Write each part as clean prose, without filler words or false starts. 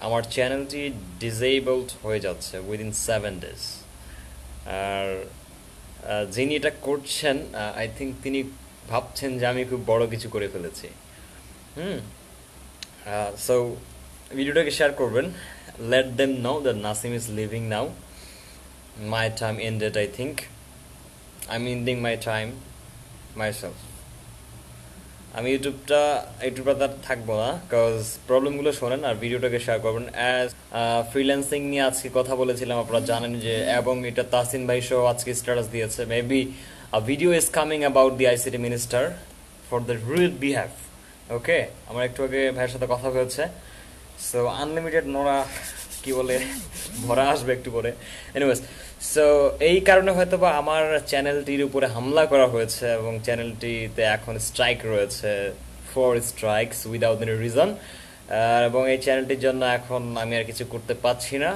আমার চ্যানেলটি ডিসেবলড হয়ে যাচ্ছে উইদিন 7 days। আর যিনি এটা করছেন আই থিঙ্ক তিনি ভাবছেন যে আমি খুব বড় কিছু করে ফেলেছি। হুম। সো ভিডিওটাকে শেয়ার করবেন, let them know that Nasim is living now, my time ended I think, I am ending my time myself. আমি ইউটিউবটা আর থাকবো না, কজ প্রবলেমগুলো শোনেন আর ভিডিওটাকে শেয়ার করবেন। অ্যাজ ফ্রিল্যান্সিং নিয়ে আজকে কথা বলেছিলাম, আপনারা জানেন যে, এবং এটা তাসিন ভাই শো আজকে স্ট্যাটাস দিয়েছে, maybe a video is coming about the ICT minister for the real behave. Okay, আমার একটু আগে ভাইয়ের সাথে কথা হয়েছে। সো আনলিমিটেড নোরা কি বলে ভরা আসবে একটু পরে। এনিওয়েজ, সো এই কারণে হয়তো বা আমার চ্যানেলটির উপরে হামলা করা হয়েছে এবং চ্যানেলটিতে এখন স্ট্রাইক রয়েছে, 4 strikes উইদাউট এনি রিজন। এবং এই চ্যানেলটির জন্য এখন আমি আর কিছু করতে পারছি না।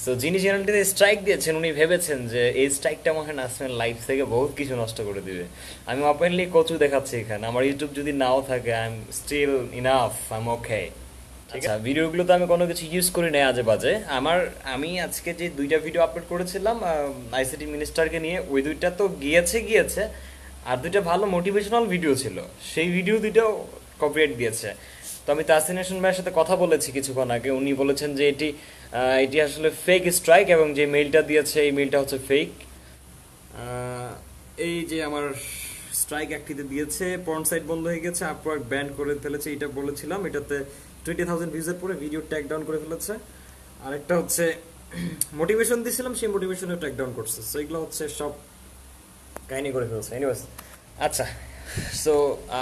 সো যিনি চ্যানেলটিতে স্ট্রাইক দিয়েছেন উনি ভেবেছেন যে এই স্ট্রাইকটা মনে নাসিমের লাইফ থেকে বহুত কিছু নষ্ট করে দিবে। আমি ওপেনলি কচু দেখাচ্ছি এখানে, আমার ইউটিউব যদি নাও থাকে I am still enough, I am okay. আচ্ছা, ভিডিওগুলোতে আমি কোনো কিছু ইউজ করি নাই আজে বাজে। আমি আজকে যে 2টা ভিডিও আপলোড করেছিলাম আইসিটি মিনিস্টারকে নিয়ে, ওই 2টা তো গিয়েছে, আর 2টা ভালো মোটিভেশনাল ভিডিও ছিল, সেই ভিডিও 2টাও কপিরাইট দিয়েছে। তো আমি তাসিন হাসান ভাইয়ের সাথে কথা বলেছি কিছুক্ষণ আগে, উনি বলেছেন যে এটি আসলে ফেক স্ট্রাইক এবং যে মেইলটা দিয়েছে এই মেইলটা হচ্ছে ফেক। এই যে আমার স্ট্রাইক একটিতে দিয়েছে, পর্ন সাইট বন্ধ হয়ে গেছে, আপওয়ার্ক ব্যান করে ফেলেছে, এটা বলেছিলাম। এটাতে 20,000 ভিউজের পরে ভিডিও ট্যাগ ডাউন করে ফেলেছে। আর একটা হচ্ছে মোটিভেশন দিয়েছিলাম, সেই মোটিভেশনে ট্যাগ ডাউন করছে। সো এগুলো হচ্ছে সব কাহিনী করে ফেলছে। এনিওয়েজ, আচ্ছা, সো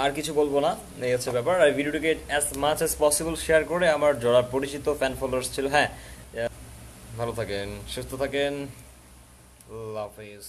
আর কিছু বলবো না, এই হচ্ছে ব্যাপার। আর ভিডিওটিকে as much as possible share করে আমার যারা পরিচিত ফ্যান ফলোয়ার্স ছিল, হ্যাঁ, ভালো থাকেন, সুস্থ থাকেন, আল্লাহ হাফেজ।